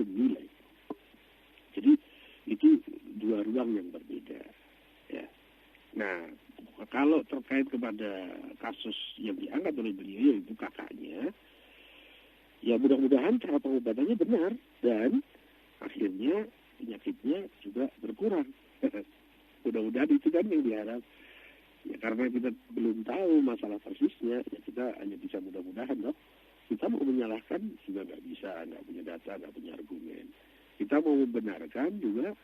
hukum nilai. Jadi itu dua ruang yang berbeda. Ya. Nah, kalau terkait kepada kasus yang diangkat oleh beliau yaitu kakaknya, ya mudah-mudahan cara pengobatannya benar dan akhirnya penyakitnya juga berkurang. Mudah-mudahan itu kan yang diharap. Ya karena kita belum tahu masalah persisnya, ya kita hanya bisa mudah-mudahan loh. Kita mau menyalahkan juga nggak bisa, nggak punya data, nggak punya argumen. Kita mau membenarkan juga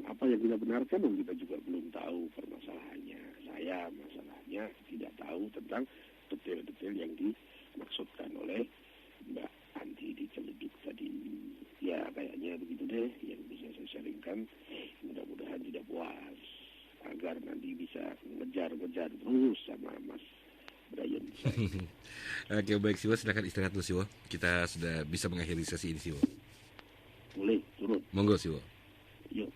apa yang kita benarkan, kita juga belum tahu permasalahannya. Saya masalahnya tidak tahu tentang detail-detail yang dimaksudkan oleh Mbak Anti di Celedik tadi. Ya kayaknya begitu deh yang bisa saya sharingkan. Mudah-mudahan tidak puas agar nanti bisa ngejar-ngejar terus sama Mas Brian. Oke, baik Siwo, silakan istirahat dulu Siwo. Kita sudah bisa mengakhiri sesi ini Siwo. Boleh turun. Monggo Siwo. Yuk.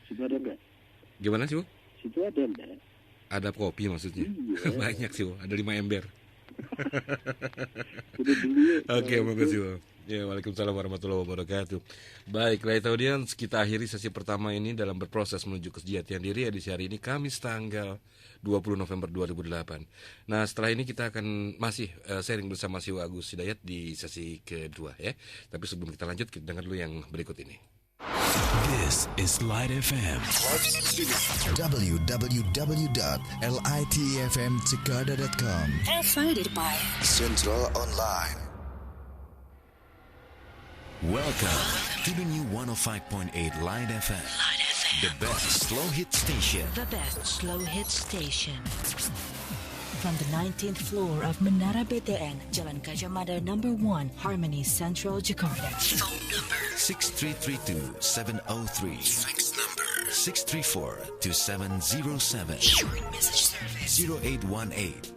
Situ ada enggak? Gimana Siwo? Situ ada enggak? Ada kopi maksudnya? Iya. Banyak Siwo, ada 5 ember. Oke, monggo Siwo. Ya, waalaikumsalam warahmatullahi wabarakatuh. Baiklah, audiens, kita akhiri sesi pertama ini dalam berproses menuju kesejahteraan diri edisi hari ini Kamis tanggal 20 November 2008. Nah, setelah ini kita akan masih sharing bersama Siwo Agus Hidayat di sesi kedua ya. Tapi sebelum kita lanjut, kita dengar dulu yang berikut ini. This is Light FM. www.litfmjakarta.com. Provided by Central Online. Welcome to the new 105.8 Light FM. Light FM. The best slow hit station. The best slow hit station. From the 19th floor of Menara BTN, Jalan Gajah Mada number 1, Harmony Central, Jakarta. Phone number 6332-703. Fax number 634-2707. Short message service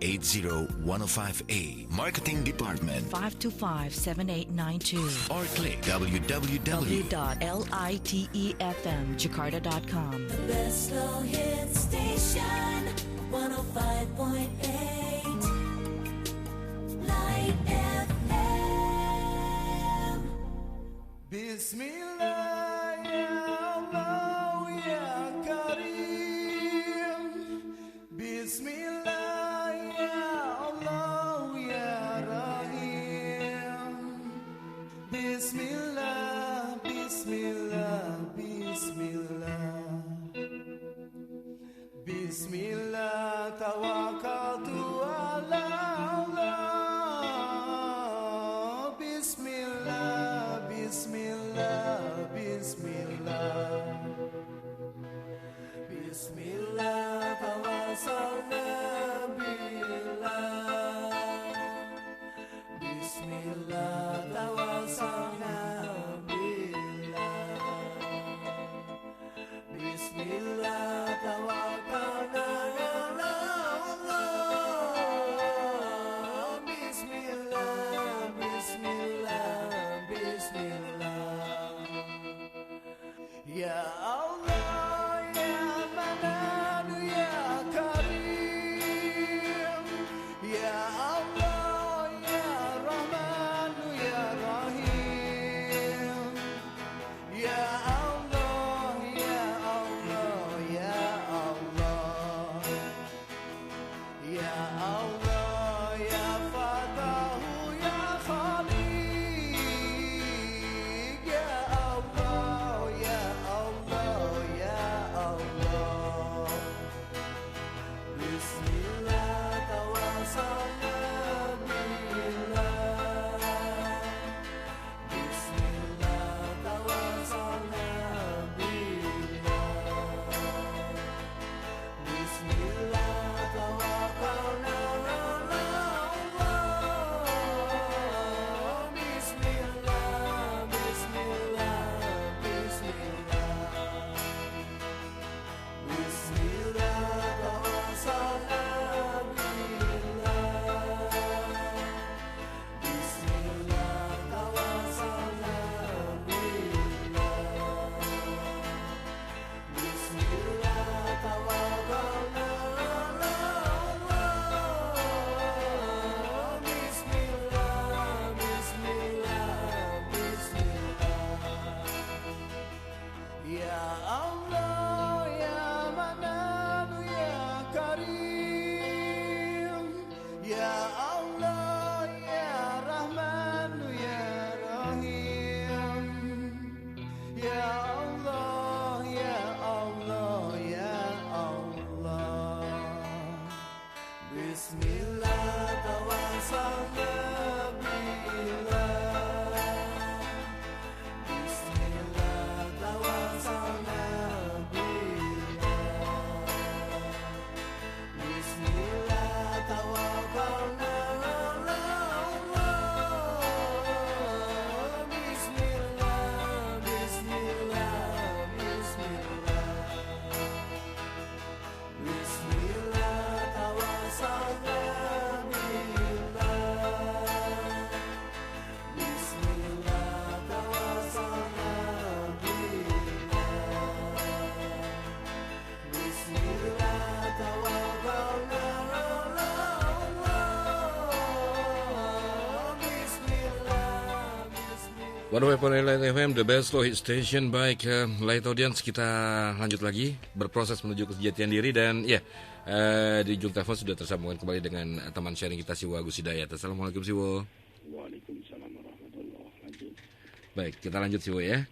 0818-80105A. Marketing Department 525-7892. or click www. www.litefmjakarta.com. The best slow hit station, 105.8 Light FM. Bismillah ya Allah ya Karim. Bismillah ya Allah ya Rahim. Bismillah, Bismillah, Bismillah. Bismillah, tawakkaltu ala Allah. Bismillah, Bismillah, Bismillah. Bismillah, tawassalna billah. Bismillah, tawassalna billah. 105.8 Light FM, the best slow hit station. Baik, Light Audience, kita lanjut lagi berproses menuju kesejatian diri. Dan ya, di ujung telepon sudah tersambungan kembali dengan teman sharing kita, Siwo Agus Hidayat. Assalamualaikum, Siwo. Waalaikumsalam warahmatullahi wabarakatuh. Baik, kita lanjut, Siwo ya.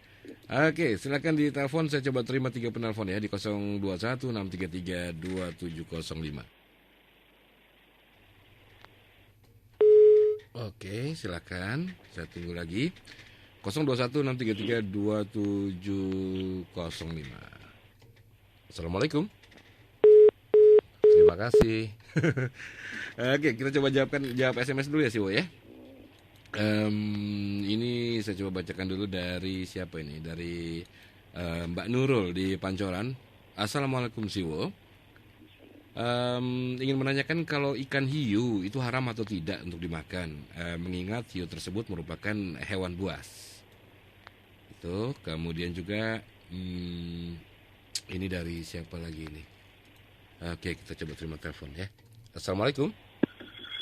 Oke, silakan di telepon. Saya coba terima 3 penelpon ya di 0216332705. Oke, silakan. Saya tunggu lagi. 0216332705. Assalamualaikum. Terima kasih. Oke, kita coba jawab SMS dulu ya, Siwo ya. Ini saya coba bacakan dulu dari siapa ini? Dari Mbak Nurul di Pancoran. Assalamualaikum, Siwo. Ingin menanyakan kalau ikan hiu itu haram atau tidak untuk dimakan, mengingat hiu tersebut merupakan hewan buas. Itu kemudian juga ini dari siapa lagi ini? Oke, kita coba terima telepon ya. Assalamualaikum.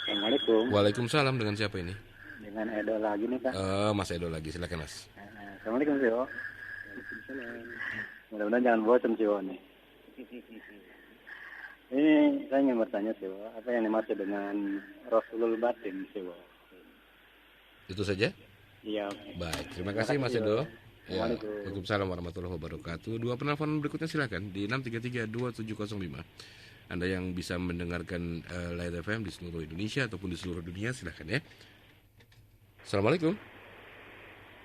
Assalamualaikum. Waalaikumsalam, dengan siapa ini? Dengan Edo lagi nih Pak. Mas Edo lagi, silakan Mas. Assalamualaikum Siwo. Mudah-mudahan jangan bosan Siwo nih. Ini saya ingin bertanya Siwo, apa yang dimaksud dengan Rasulul Batin Siwo? Itu saja? Iya. Baik, terima kasih Mas Edo. Ya, Waalaikumsalam. Waalaikumsalam warahmatullahi wabarakatuh. 2 penelpon berikutnya silakan di 6332705. Anda yang bisa mendengarkan Light FM di seluruh Indonesia ataupun di seluruh dunia silakan ya. Assalamualaikum.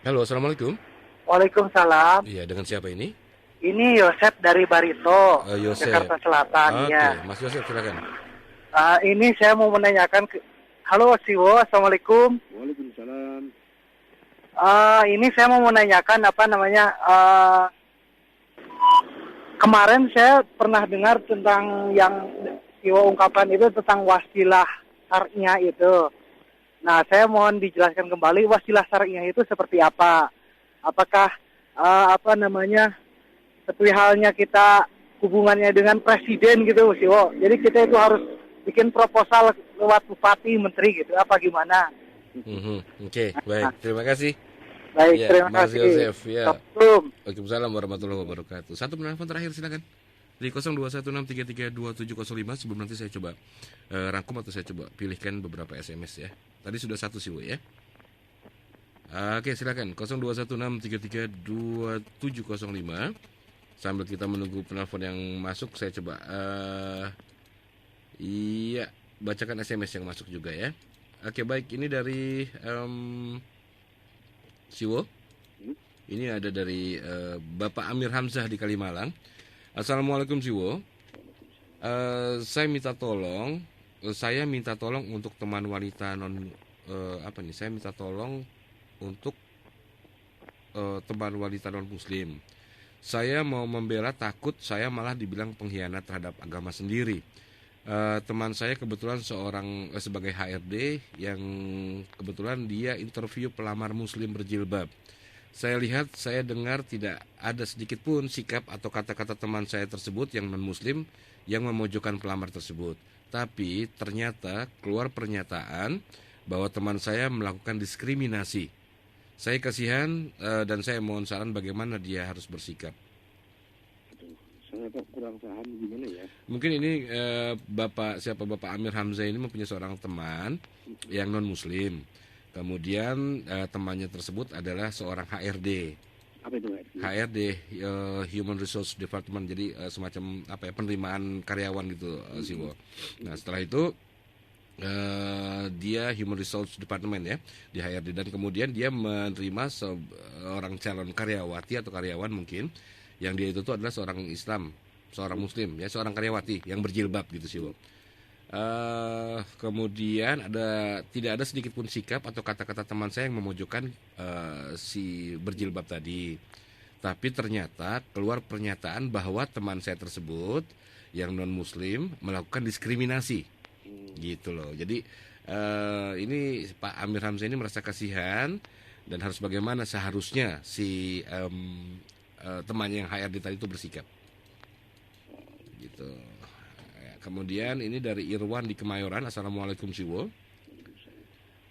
Halo, assalamualaikum. Waalaikumsalam. Iya, dengan siapa ini? Ini Yosep dari Barito, Yosep. Jakarta Selatan. Oke, Ya. Mas Yosep silakan. Ini saya mau menanyakan. Halo Siwo, assalamualaikum. Waalaikumsalam. Ini saya mau menanyakan kemarin saya pernah dengar tentang yang Siwo ungkapkan itu tentang wasilah syar'iyah itu. Nah, saya mohon dijelaskan kembali wasilah syar'iyah itu seperti apa? Apakah seperti halnya kita hubungannya dengan presiden gitu, Siwo. Jadi kita itu harus bikin proposal lewat bupati, menteri gitu. Apa gimana? Oke, baik. Terima kasih. Baik, Ya, terima Mas kasih. Yosef, ya. Assalamualaikum. Waalaikumsalam warahmatullahi wabarakatuh. Satu penelpon terakhir silakan. Di 0216332705 sebelum nanti saya coba rangkum atau saya coba pilihkan beberapa SMS ya. Tadi sudah satu sih, ya. Oke, silakan 0216332705. Sambil kita menunggu penelpon yang masuk, saya coba bacakan SMS yang masuk juga ya. Oke, baik, ini dari Siwo. Ini ada dari Bapak Amir Hamzah di Kalimalang. Assalamualaikum Siwo. Saya minta tolong untuk teman wanita saya minta tolong untuk teman wanita non muslim. Saya mau membela, takut saya malah dibilang pengkhianat terhadap agama sendiri. Teman saya kebetulan sebagai HRD yang kebetulan dia interview pelamar muslim berjilbab. Saya dengar tidak ada sedikit pun sikap atau kata-kata teman saya tersebut yang non-muslim yang memojokkan pelamar tersebut. Tapi ternyata keluar pernyataan bahwa teman saya melakukan diskriminasi. Saya kasihan dan saya mohon saran bagaimana dia harus bersikap. Saya kok kurang paham gimana ya. Mungkin ini Bapak Amir Hamzah ini mempunyai seorang teman yang non-muslim. Kemudian temannya tersebut adalah seorang HRD. Apa itu HRD? Human Resource Department, jadi semacam penerimaan karyawan gitu, Siwo. Nah, setelah itu dia Human Resource Department ya di HRD, dan kemudian dia menerima seorang calon karyawati atau karyawan mungkin yang dia itu tuh adalah seorang Islam, seorang Muslim ya, seorang karyawati yang berjilbab gitu, Siwo. Kemudian tidak ada sedikit pun sikap atau kata-kata teman saya yang memojokkan si berjilbab tadi. Tapi ternyata keluar pernyataan bahwa teman saya tersebut yang non muslim melakukan diskriminasi. Gitu loh. Jadi ini Pak Amir Hamzah ini merasa kasihan dan harus bagaimana seharusnya si temannya yang HRD tadi itu bersikap. Gitu. Kemudian ini dari Irwan di Kemayoran. Assalamualaikum Siwo.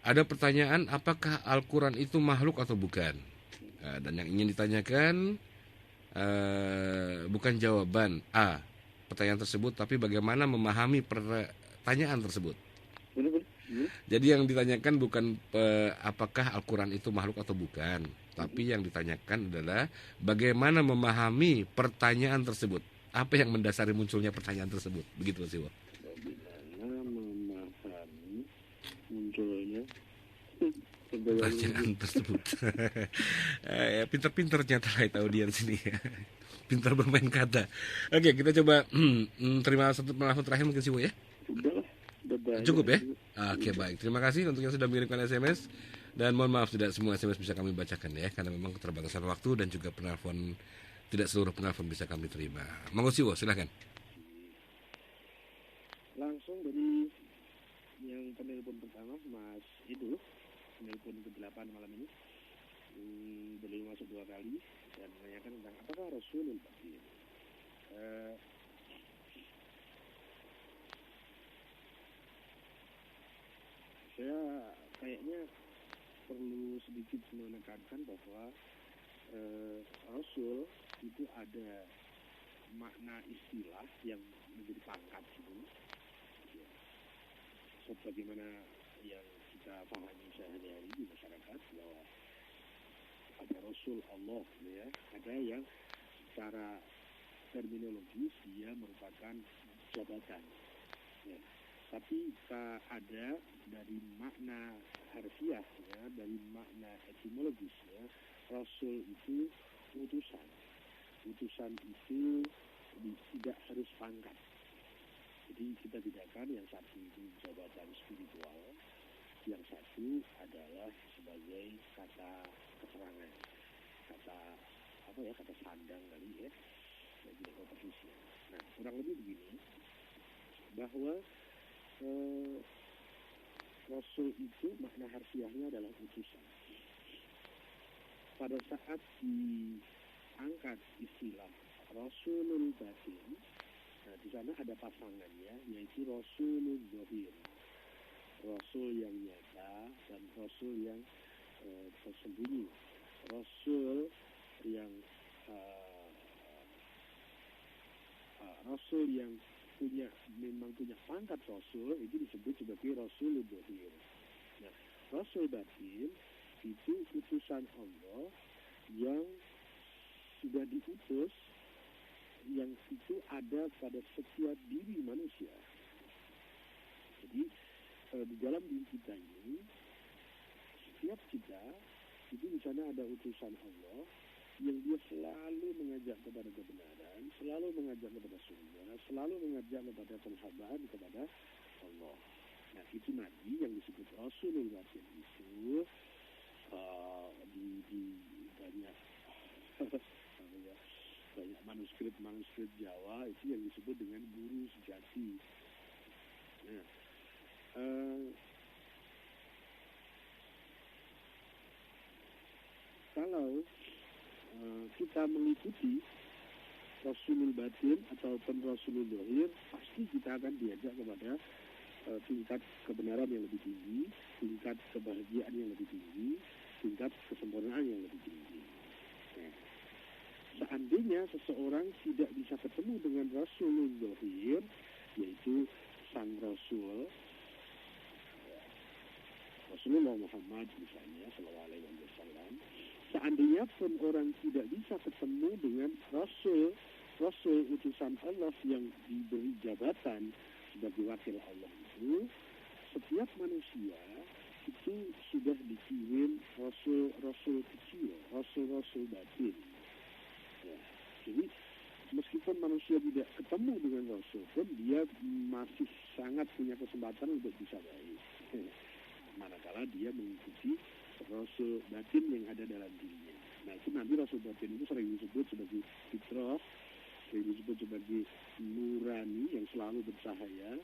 Ada pertanyaan, apakah Al-Quran itu makhluk atau bukan? Dan yang ingin ditanyakan bukan jawaban A pertanyaan tersebut, tapi bagaimana memahami pertanyaan tersebut. Boleh. Jadi yang ditanyakan bukan apakah Al-Quran itu makhluk atau bukan, tapi yang ditanyakan adalah bagaimana memahami pertanyaan tersebut. Apa yang mendasari munculnya pertanyaan tersebut? Begitu Mas Iwo. Bagaimana memahami munculnya pertanyaan tersebut. Pinter-pinter ternyata light audience ini. Pintar bermain kata. Oke, kita coba terima satu penelpon terakhir mungkin sih Bu ya. Udahlah, udah banyak. Cukup ya? Oke, baik. Terima kasih untuk yang sudah mengirimkan SMS. Dan mohon maaf tidak semua SMS bisa kami bacakan ya, karena memang keterbatasan waktu dan juga penelpon, tidak seluruh penelpon bisa kami terima. Monggo Siwo, silakan. Langsung dari yang penelpon pertama, Mas Idul, penelpon ke-8 malam ini. Beliau masuk 2 kali dan menanyakan tentang apakah Rasulul Batin. Saya kayaknya perlu sedikit menekankan bahwa Rasul itu ada makna istilah yang menjadi pangkat gitu. Ya. Sebagaimana yang kita pahami sehari-hari di masyarakat bahwa ada Rasul Allah, ya, ada yang secara terminologis dia merupakan jabatan, ya. Tapi ada dari makna harfiah, ya, dari makna etimologis, ya, Rasul itu utusan. Utusan itu tidak harus pangkat. Jadi kita bedakan, yang satu itu jabatan spiritual, yang satu adalah sebagai kata keterangan, kata sandang kali ya, bagi kompetisi. Nah, kurang lebih begini, bahwa Rasul itu makna harfiahnya adalah utusan. Pada saat diangkat istilah Rasulul Batin, nah di sana ada pasangannya, yaitu Rasulul Zahir, Rasul yang nyata dan Rasul yang tersembunyi. Rasul yang Rasul yang memang punya pangkat Rasul itu disebut sebagai Rasulul Zahir. Nah, Rasul Batin itu utusan Allah yang sudah diutus, yang itu ada pada setiap diri manusia. Jadi di dalam diri kita ini, setiap kita itu di sana ada utusan Allah yang dia selalu mengajak kepada kebenaran, selalu mengajak kepada surga, selalu mengajak kepada penghambaan kepada Allah. Nah, itu Nabi yang disebut Rasulul Batin itu di banyak banyak manuskrip Jawa itu yang disebut dengan guru sejati. Nah, kalau kita mengikuti Rasulul Batin ataupun Rasulul Zahir, pasti kita akan diajak kepada tingkat kebenaran yang lebih tinggi, tingkat kebahagiaan yang lebih tinggi, tingkat kesempurnaan yang lebih tinggi. Nah, seandainya seseorang tidak bisa ketemu dengan Rasulul Zahir, yaitu sang Rasul, Rasulullah Muhammad misalnya, sallallahu alaihi wasallam, seandainya pun orang tidak bisa ketemu dengan Rasul utusan Allah yang diberi jabatan sebagai wakil Allah itu, setiap manusia itu sudah dikirim Rasul kecil, Rasul batin. Ya, jadi meskipun manusia tidak ketemu dengan Rasul pun, dia masih sangat punya kesempatan untuk bisa baik. Manakala dia mengikuti Rasul batin yang ada dalam dirinya. Nah, itu nanti Rasul batin itu sering disebut sebagai fitrah, sering disebut sebagai nurani yang selalu bercahaya,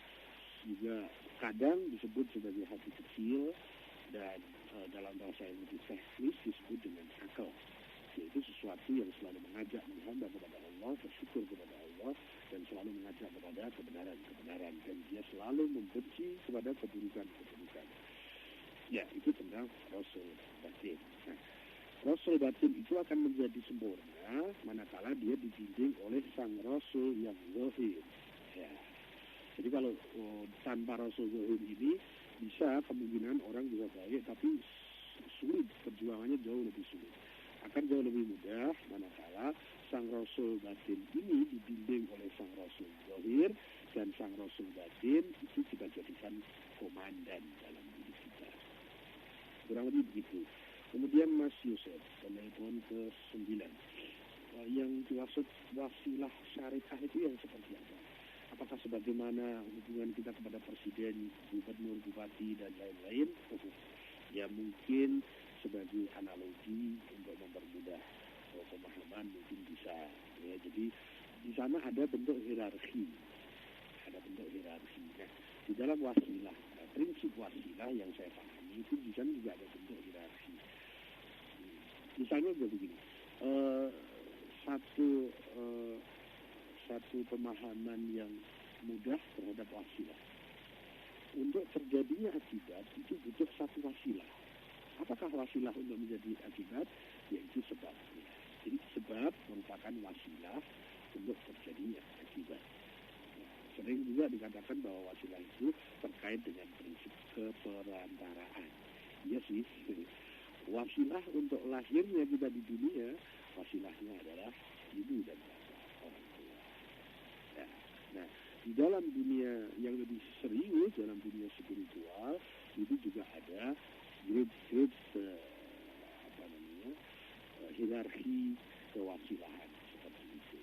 juga kadang disebut sebagai hati kecil, dan dalam bahasa yang lebih teknis disebut dengan akal, yaitu sesuatu yang selalu mengajak menghamba kepada Allah, bersyukur kepada Allah, dan selalu mengajak kepada kebenaran, dan dia selalu membenci kepada keburukan. Ya, itu tentang Rasul batin. Nah, Rasul batin itu akan menjadi sempurna manakala dia dibimbing oleh sang Rasul yang zahir. Ya. Jadi kalau tanpa Rasul zahir ini bisa kemungkinan orang bisa baik, tapi sulit, perjuangannya jauh lebih sulit. Akan jauh lebih mudah manakala sang Rasul batin ini dibimbing oleh sang Rasul zahir, dan sang Rasul batin itu kita jadikan komandan dalam hidup kita. Kurang lebih begitu. Kemudian Mas Yusuf, penelpon ke-9. Yang dimaksud wasilah syariah itu yang seperti apa? Apakah sebagaimana hubungan kita kepada presiden, gubernur, bupati, dan lain-lain? Ya mungkin sebagai analogi untuk mempermudah pemahaman mungkin bisa. Ya, jadi di sana ada bentuk hierarki. Ada bentuk hierarki. Nah, di dalam wasilah, prinsip wasilah yang saya pahami itu di sana juga ada bentuk hierarki. Misalnya begini, satu pemahaman yang mudah terhadap wasilah. Untuk terjadinya akibat itu butuh satu wasilah. Apakah wasilah untuk menjadi akibat? Yaitu sebab. Jadi sebab merupakan wasilah untuk terjadinya akibat. Sering juga dikatakan bahwa wasilah itu terkait dengan prinsip keperantaraan. Iya sih. Wasilah untuk lahirnya kita di dunia, wasilahnya adalah ibu dan bapak, orang tua. Ya. Nah, di dalam dunia yang lebih serius, dalam dunia spiritual, itu juga ada grup-grup hierarki kewasilahan seperti itu.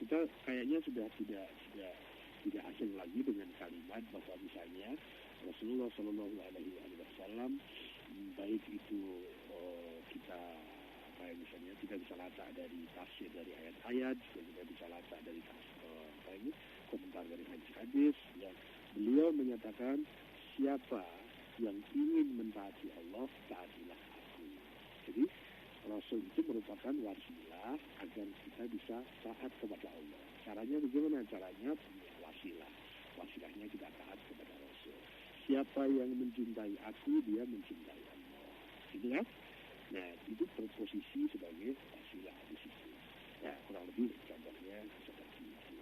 Kita kayaknya sudah tidak asing lagi dengan kalimat bahwa misalnya Rasulullah Shallallahu Alaihi Wasallam, baik itu kita misalnya kita bisa latak dari tafsir dari ayat-ayat, kita bisa latak dari komentar dari hadis-hadis, yang beliau menyatakan siapa yang ingin mentaati Allah, taatilah aku. Jadi Rasul itu merupakan wasilah agar kita bisa taat kepada Allah. Caranya bagaimana? Caranya wasilah. Wasilahnya kita taat kepada Rasul. Siapa yang mencintai aku, dia mencintai Allah. Gitu kan? Nah, itu berposisi sebagai wasilah di situ. Ya, kurang lebih contohnya seperti itu.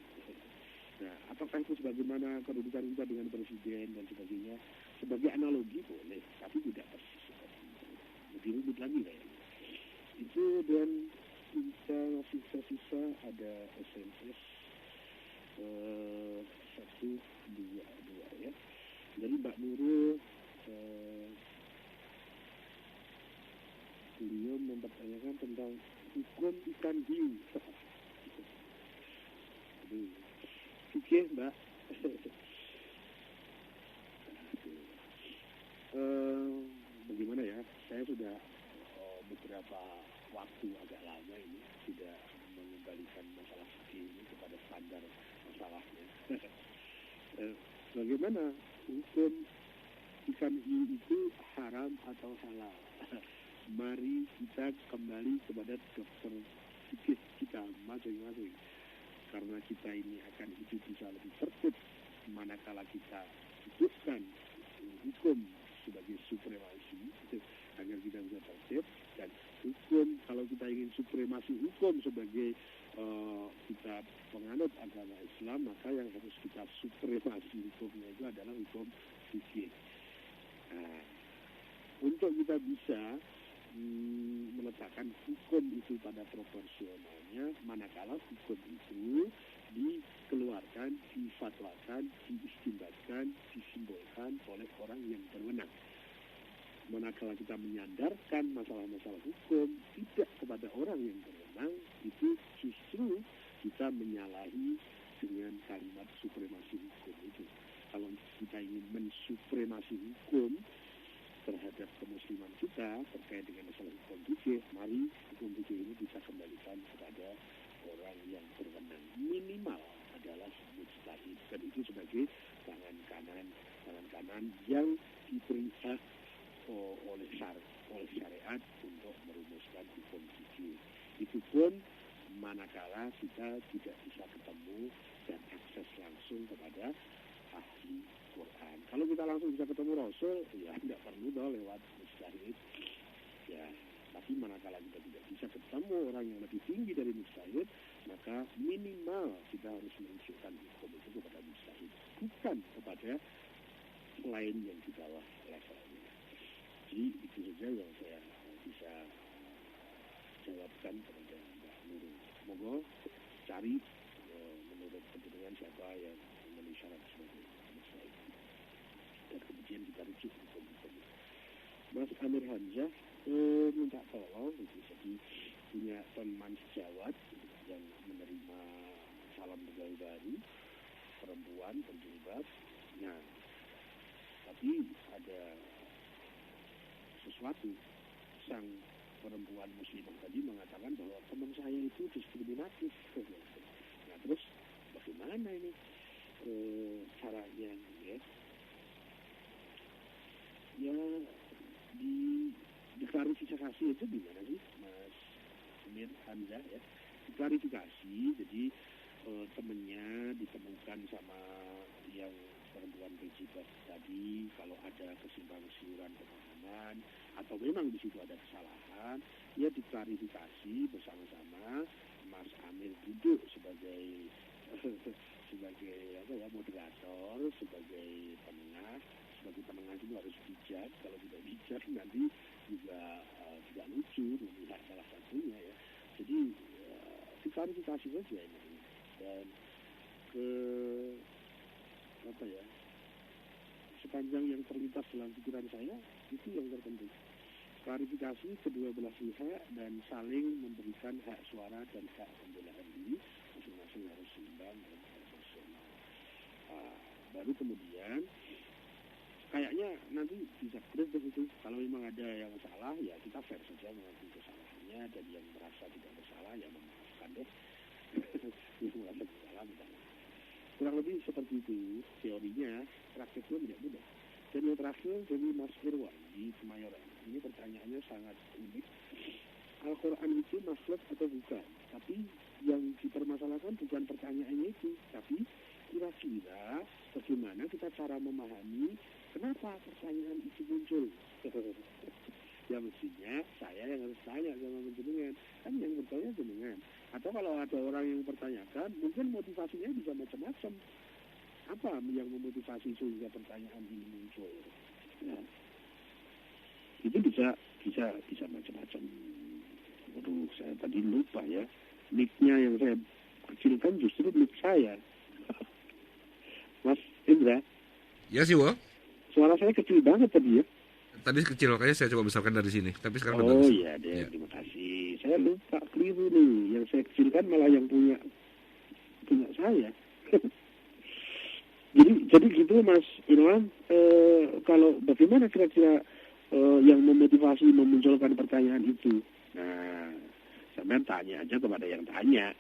Nah, apakah itu sebagaimana kedudukan kita dengan presiden dan sebagainya? Sebagai analogi boleh, tapi tidak persis seperti itu. Lebih rumit lagi kayaknya. Itu, dan kita masih sisa ada SMS 1, 2 ya. Dari Mbak Nurul, beliau mempertanyakan tentang hukum ikan hiu. Oke, Mbak. Bagaimana ya? Saya sudah beberapa waktu agak lama ini tidak mengembalikan masalah fikih ini kepada standar masalahnya. Bagaimana hukum ikan hiu itu haram atau halal? Mari kita kembali kepada dokter fikih kita masing-masing. Karena kita ini akan hidup bisa lebih tertib manakala kita hidupkan hukum sebagai supremasi agar kita bisa tertib, dan hukum kalau kita ingin supremasi hukum sebagai kita penganut agama Islam, maka yang harus kita supremasi hukumnya itu adalah hukum fikih. Nah, untuk kita bisa meletakkan hukum itu pada proporsionalnya, manakala hukum itu dikeluarkan, difatwakan, diistimbatkan, disimbolkan oleh orang yang berwenang. Manakala kita menyandarkan masalah-masalah hukum tidak kepada orang yang berwenang, itu justru kita menyalahi dengan kalimat supremasi hukum itu. Kalau kita ingin mensupremasi hukum terhadap kemusliman kita terkait dengan masalah hukum fikih, mari hukum fikih ini bisa kembalikan kepada orang yang berwenang. Minimal adalah mujtahid, dan itu sebagai tangan kanan yang diberi hak oleh syariat untuk merumuskan hukum fikih. Itu pun manakala kita tidak bisa ketemu dan akses langsung kepada ahli Quran. Kalau kita langsung bisa ketemu Rasul, ya tidak perlu dong lewat mujtahid. Ya, Tapi manakala kita tidak bisa ketemu orang yang lebih tinggi dari mujtahid, maka minimal kita harus menunjukkan hukum itu kepada mujtahid, bukan kepada lain yang di bawah levelnya. Jadi itu saja yang saya bisa jawabkan kepada Mbak Nurul. Semoga cari menurut kepentingan siapa yang memenuhi syarat sebagai mujtahid, dan kemudian kita rujuk hukum-hukum. Mas Amir Hamzah minta tolong, jadi punya teman sejawat yang menerima calon pegawai baru perempuan berjilbab. Nah, tapi ada sesuatu, sang perempuan muslimah tadi mengatakan bahwa teman saya itu diskriminatif. Nah, terus bagaimana ini caranya, ya? Ya, diklarifikasi itu gimana sih, Mas Amir Hamzah, ya? Diklarifikasi, jadi temennya ditemukan sama yang perempuan berjilbab tadi, kalau ada kesimpang siuran pemahaman atau memang di situ ada kesalahan, ya diklarifikasi bersama-sama. Mas Amir duduk sebagai moderator, sebagai penengah. Sebagai penengah itu harus bijak, kalau tidak bijak nanti juga tidak lucu melihat salah satunya, ya. Jadi diklarifikasi saja ini, dan sepanjang yang terlintas dalam pikiran saya itu yang terpenting, klarifikasi kedua belah pihak dan saling memberikan hak suara dan hak pembelaan diri masing-masing harus seimbang dan proporsional. Baru kemudian kayaknya nanti bisa clear begitu. Kalau memang ada yang salah, ya kita fair saja mengakui kesalahannya, dan yang merasa tidak bersalah ya memaafkan deh. Yang merasa bersalah misalnya. Kurang lebih seperti itu teorinya. Praktiknya tidak mudah. Dan yang terakhir dari Mas Irwan di Kemayoran. Ini pertanyaannya sangat unik. Al-Quran itu makhluk atau bukan? Tapi yang dipermasalahkan bukan pertanyaannya itu, tapi kira-kira bagaimana kita cara memahami kenapa pertanyaan itu muncul. Ya mestinya saya yang harus tanya sama jenengan, kan yang bertanya jenengan. Atau kalau ada orang yang bertanyakan, mungkin motivasinya bisa macam-macam. Apa yang memotivasi sehingga pertanyaan ini muncul? Nah, itu bisa macam-macam. Aduh, saya tadi lupa ya. Mic-nya yang saya kecilkan justru mic saya. Mas Indra. Ya sih, Wo. Suara saya kecil banget tadi ya. Tadi kecil, makanya saya coba besarkan dari sini. Tapi sekarang udah bagus. Iya deh, ya. Terima kasih. Saya lupa, keliru nih. Yang saya kecilkan malah yang punya saya. Jadi gitu Mas Irwan. Kalau bagaimana kira-kira yang memotivasi memunculkan pertanyaan itu? Nah, sampai tanya aja kepada yang tanya.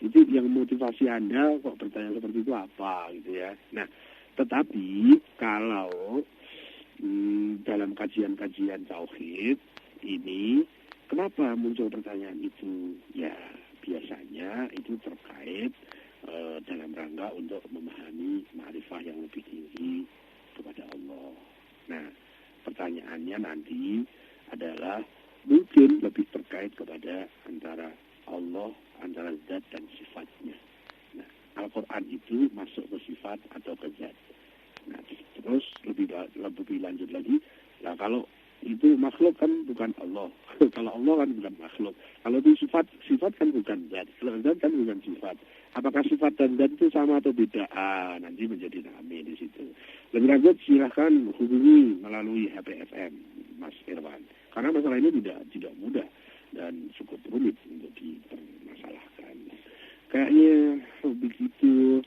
Itu yang motivasi Anda kok bertanya seperti itu apa gitu ya. Nah, tetapi kalau dalam kajian-kajian tauhid ini, kenapa muncul pertanyaan itu? Ya, biasanya itu terkait dalam rangka untuk memahami ma'rifah yang lebih tinggi kepada Allah. Nah, pertanyaannya nanti adalah mungkin lebih terkait kepada antara Allah, antara zat dan sifatnya. Nah, Al-Quran itu masuk ke sifat atau ke zat. Nah, terus lebih lanjut lagi, nah kalau itu makhluk kan bukan Allah. Kalau Allah kan bukan makhluk. Kalau itu sifat kan bukan zat. Kalau zat kan bukan sifat. Apakah sifat dan zat itu sama atau beda? Nanti menjadi rame di situ. Lebih lanjut silahkan hubungi melalui HPFM, Mas Irwan. Karena masalah ini tidak mudah dan cukup rumit untuk dipermasalahkan. Kayaknya begitu.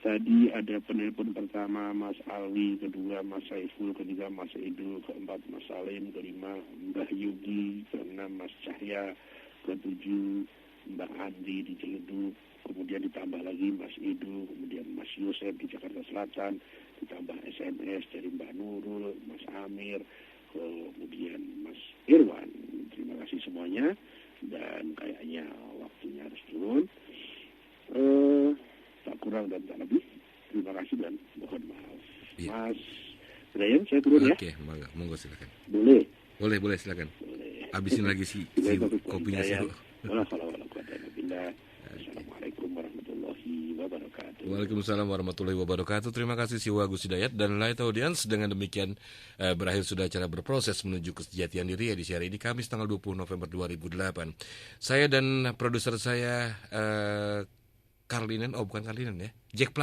Tadi ada penelpon pertama Mas Alwi, kedua Mas Saiful, ketiga Mas Edo, keempat Mas Salim, kelima Mbah Yugi, keenam Mas Cahya, ketujuh Mbak Andi di Ciledug, kemudian ditambah lagi Mas Edo, kemudian Mas Yosef di Jakarta Selatan, ditambah SMS dari Mbak Nurul, Mas Amir, kemudian Mas Irwan. Terima kasih semuanya, dan kayaknya waktunya harus turun. Tak kurang dan tak lebih. Terima kasih dan mohon maaf. Ya. Mas Brian, saya turun ya. Oke, monggo silakan. Boleh silakan. Boleh. habisin lagi si kopinya sih. Assalamualaikum warahmatullahi wabarakatuh. Waalaikumsalam warahmatullahi wabarakatuh. Terima kasih si Wagus Hidayat dan Light Audience. Dengan demikian berakhir sudah acara berproses menuju kesejatian diri edisi hari ini Kamis tanggal 20 November 2008. Saya dan produser saya Karlinen, bukan Karlinen ya, Jack Plum.